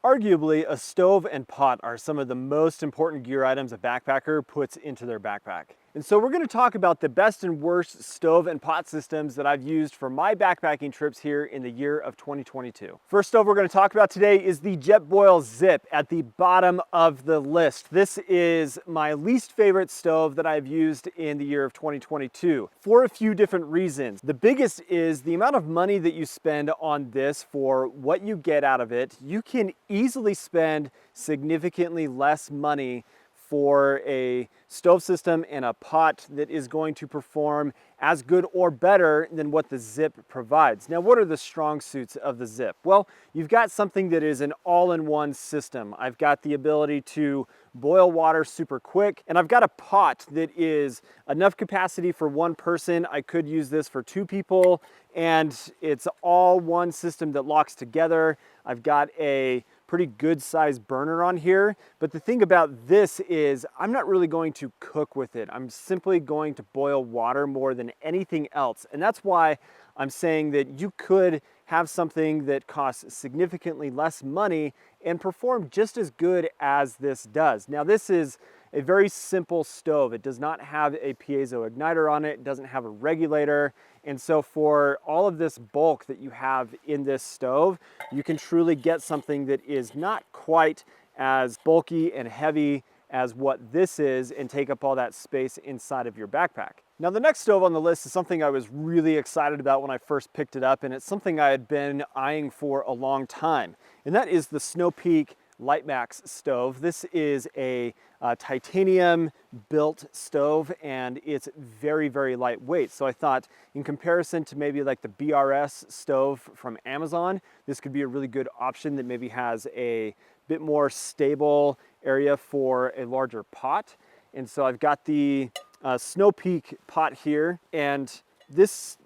Arguably, a stove and pot are some of the most important gear items a backpacker puts into their backpack. And so we're going to talk about the best and worst stove and pot systems that I've used for my backpacking trips here in the year of 2022. First stove we're going to talk about today is the Jetboil Zip at the bottom of the list. This is my least favorite stove that I've used in the year of 2022 for a few different reasons. The biggest is the amount of money that you spend on this for what you get out of it. You can easily spend significantly less money for a stove system and a pot that is going to perform as good or better than what the Zip provides. Now, what are the strong suits of the Zip? Well, you've got something that is an all-in-one system. I've got the ability to boil water super quick, and I've got a pot that is enough capacity for one person. I could use this for two people, and it's all one system that locks together. I've got a pretty good sized burner on here, but the thing about this is I'm not really going to cook with it. I'm simply going to boil water more than anything else, and that's why I'm saying that you could have something that costs significantly less money and perform just as good as this does. Now, this is a very simple stove. It does not have a piezo igniter on it. It doesn't have a regulator. And so for all of this bulk that you have in this stove, you can truly get something that is not quite as bulky and heavy as what this is and take up all that space inside of your backpack. Now, the next stove on the list is something I was really excited about when I first picked it up, and it's something I had been eyeing for a long time, and that is the Peak LiteMax stove. This is a titanium built stove, and it's very, very lightweight. So I thought in comparison to maybe like the BRS stove from Amazon, this could be a really good option that maybe has a bit more stable area for a larger pot. And so I've got the Snow Peak pot here, and this,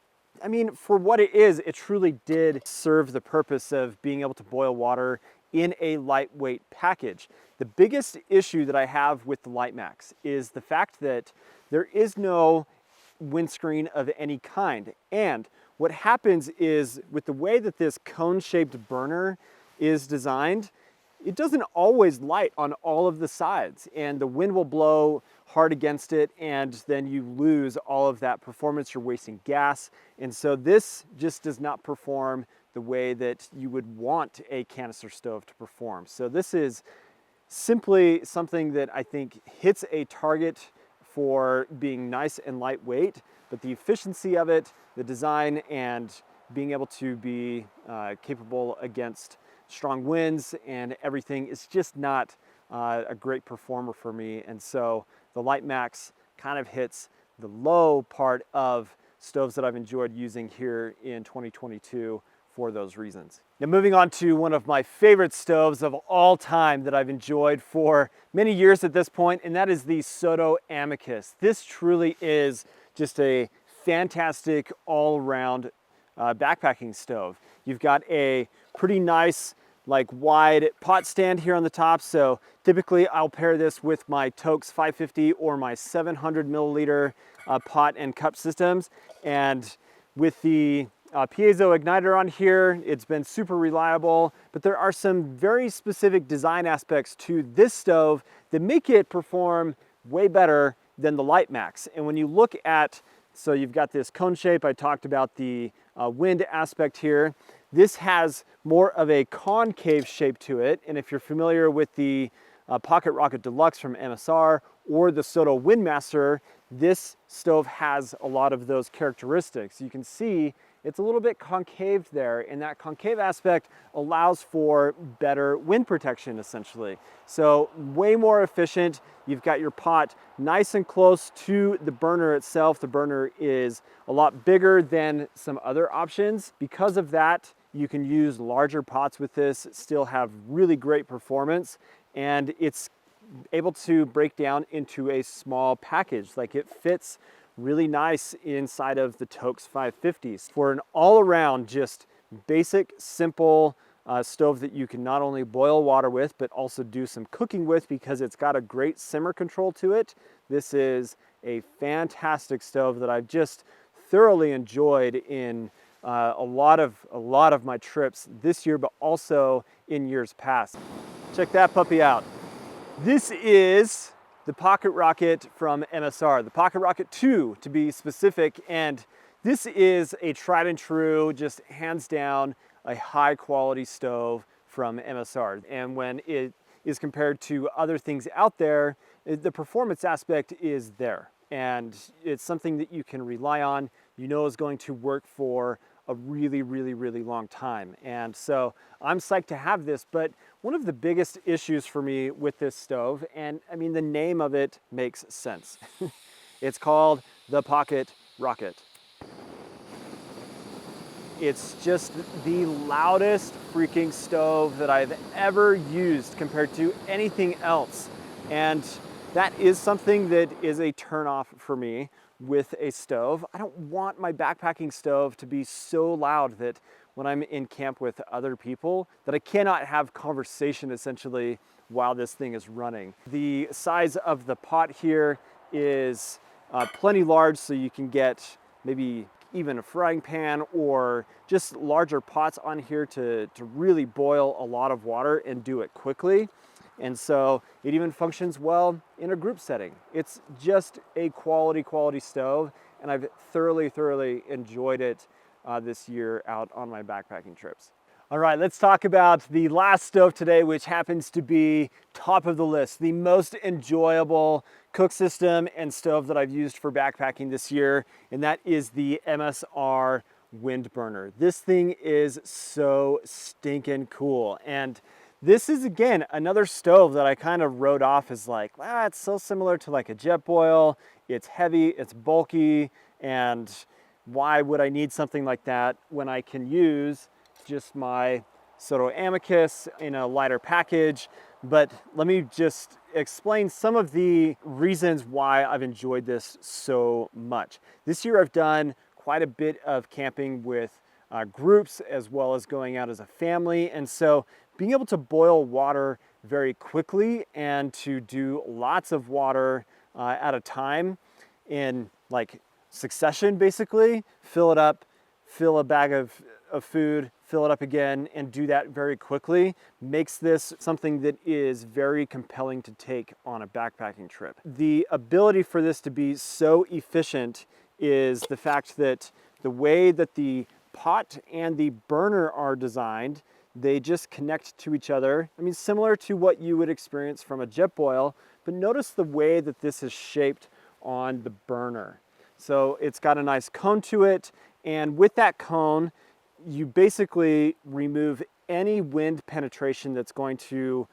I mean, for what it is, it truly did serve the purpose of being able to boil water in a lightweight package. The biggest issue that I have with the LiteMax is the fact that there is no windscreen of any kind. And what happens is with the way that this cone-shaped burner is designed, it doesn't always light on all of the sides, and the wind will blow hard against it, and then you lose all of that performance. You're wasting gas. And so this just does not perform the way that you would want a canister stove to perform. So this is simply something that I think hits a target for being nice and lightweight, but the efficiency of it, the design, and being able to be capable against strong winds and everything is just not a great performer for me. And so the LiteMax kind of hits the low part of stoves that I've enjoyed using here in 2022 for those reasons. Now, moving on to one of my favorite stoves of all time that I've enjoyed for many years at this point, and that is the Soto Amicus. This truly is just a fantastic all-around backpacking stove. You've got a pretty nice, like, wide pot stand here on the top. So typically I'll pair this with my Tokes 550 or my 700 milliliter pot and cup systems. And with the piezo igniter on here, it's been super reliable, but there are some very specific design aspects to this stove that make it perform way better than the LiteMax. And when you look at, so you've got this cone shape, I talked about the wind aspect here. This has more of a concave shape to it, and if you're familiar with the PocketRocket Deluxe from MSR or the Soto WindBurner, this stove has a lot of those characteristics. You can see it's a little bit concave there, and that concave aspect allows for better wind protection, essentially. So way more efficient. You've got your pot nice and close to the burner itself. The burner is a lot bigger than some other options. Because of that, you can use larger pots with this, still have really great performance, and it's able to break down into a small package. Like, it fits really nice inside of the Tokes 550s for an all-around just basic, simple stove that you can not only boil water with, but also do some cooking with because it's got a great simmer control to it. This is a fantastic stove that I've just thoroughly enjoyed in a lot of my trips this year, but also in years past. Check that puppy out. This is the PocketRocket from MSR, the PocketRocket 2 to be specific, and this is a tried and true, just hands down, a high quality stove from MSR. And when it is compared to other things out there, the performance aspect is there. And it's something that you can rely on, you know is going to work for a really, really, really long time. And so I'm psyched to have this, but one of the biggest issues for me with this stove, and I mean, the name of it makes sense. It's called the PocketRocket. It's just the loudest freaking stove that I've ever used compared to anything else. And that is something that is a turnoff for me with a stove. I don't want my backpacking stove to be so loud that when I'm in camp with other people that I cannot have conversation essentially while this thing is running. The size of the pot here is plenty large, so you can get maybe even a frying pan or just larger pots on here to really boil a lot of water and do it quickly. And so it even functions well in a group setting. It's just a quality stove, and I've thoroughly enjoyed it this year out on my backpacking trips. All right, let's talk about the last stove today, which happens to be top of the list, the most enjoyable cook system and stove that I've used for backpacking this year, and that is the MSR WindBurner. This thing is so stinking cool. And this is, again, another stove that I kind of wrote off as like, it's so similar to like a Jetboil. It's heavy, it's bulky, and why would I need something like that when I can use just my Soto Amicus in a lighter package? But let me just explain some of the reasons why I've enjoyed this so much. This year I've done quite a bit of camping with groups as well as going out as a family, and so being able to boil water very quickly and to do lots of water at a time in like succession, basically, fill it up, fill a bag of food, fill it up again, and do that very quickly, makes this something that is very compelling to take on a backpacking trip. The ability for this to be so efficient is the fact that the way that the pot and the burner are designed, they just connect to each other. I mean, similar to what you would experience from a Jetboil, but notice the way that this is shaped on the burner. So it's got a nice cone to it, and with that cone, you basically remove any wind penetration that's going to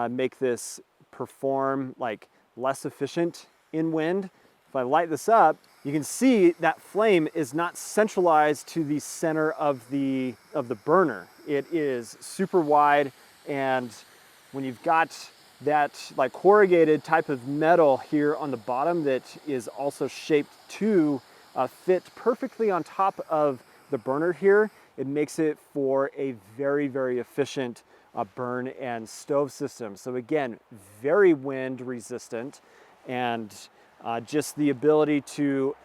make this perform like less efficient in wind. If I light this up, you can see that flame is not centralized to the center of the burner. It is super wide, and when you've got that like corrugated type of metal here on the bottom that is also shaped to fit perfectly on top of the burner here, it makes it for a very efficient burn and stove system. So again, very wind resistant, and just the ability to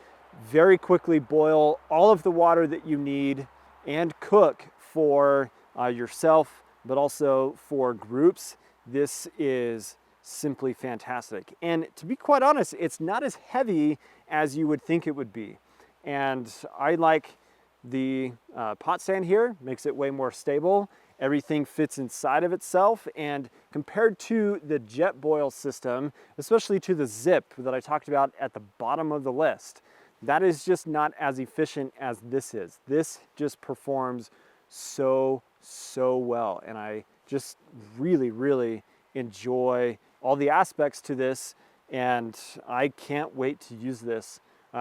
very quickly boil all of the water that you need and cook for yourself, but also for groups. This is simply fantastic. And to be quite honest, it's not as heavy as you would think it would be. And I like the pot stand here, makes it way more stable. Everything fits inside of itself, and compared to the Jetboil system, especially to the Zip that I talked about at the bottom of the list, that is just not as efficient as this is. This just performs so well, and I just really enjoy all the aspects to this, and I can't wait to use this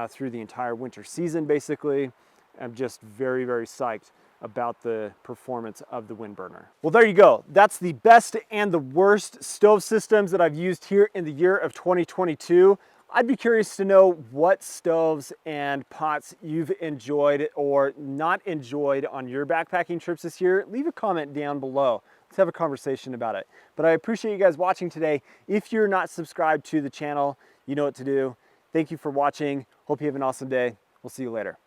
through the entire winter season, basically. I'm just very psyched about the performance of the WindBurner. Well, there you go. That's the best and the worst stove systems that I've used here in the year of 2022. I'd be curious to know what stoves and pots you've enjoyed or not enjoyed on your backpacking trips this year. Leave a comment down below. Let's have a conversation about it. But I appreciate you guys watching today. If you're not subscribed to the channel, you know what to do. Thank you for watching. Hope you have an awesome day. We'll see you later.